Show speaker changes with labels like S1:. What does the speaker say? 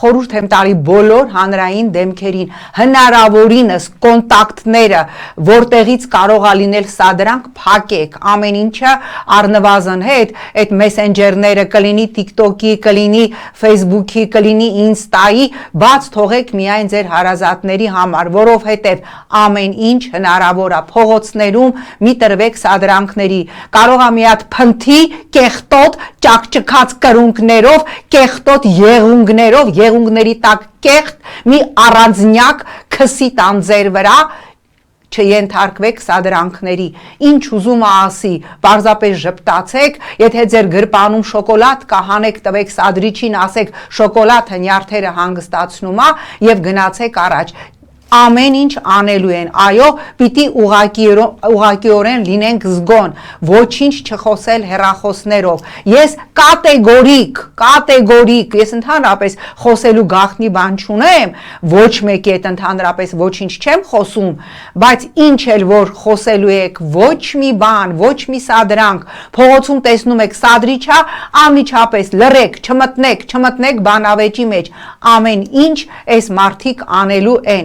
S1: խորհուրդ եմ տալի բոլոր հանրային դեմքերին հնարավորինս կոնտակտները, որտեղից կարող է լինել սադրանք, փակեք, ամեն ինչը առնվազն հետ, այդ մեսենջերները կլինի TikTok-ի, կլինի Facebook-ի, կլինի Insta-ի, բաց թողեք միայն ձեր հարազատների համար, որովհետև ամեն ինչ հնարավոր է փողոցներում մի տրվեք սադրանքների, կարող է մի հատ փնթի կեղտոտ ճակճկած կրունկներով, կեղտոտ եղունգների տակ կեղտ մի առանձնյակ քսի տան ձեր վրա, չենթարկվեք սադրանքների, ինչ ուզում ասի, պարզապես ժպտացեք, եթե ձեր գրպանում շոկոլադ կա, հանեք տվեք սադրիչին, ասեք շոկոլադը նյարդերը հանգստացնում է եւ գնացեք առաջ, ամեն ինչ անելու են, այո, պիտի ուղղակիորեն լինենք զգոն, ոչինչ չխոսել հեռախոսներով, ես կատեգորիկ, ես ընդհանրապես խոսելու գաղտնի բան չունեմ, ոչ մեկի հետ ընդհանրապես ոչինչ չեմ խոսում, բայց ինչ էլ որ խոսելու եք, ոչ մի բան, ոչ մի սադրանք, փողոցում տեսնում եք սադրիչա, անմիջապես լռեք, չմտնեք բանավեճի մեջ, ամեն ինչ այս մարդիկ անելու են,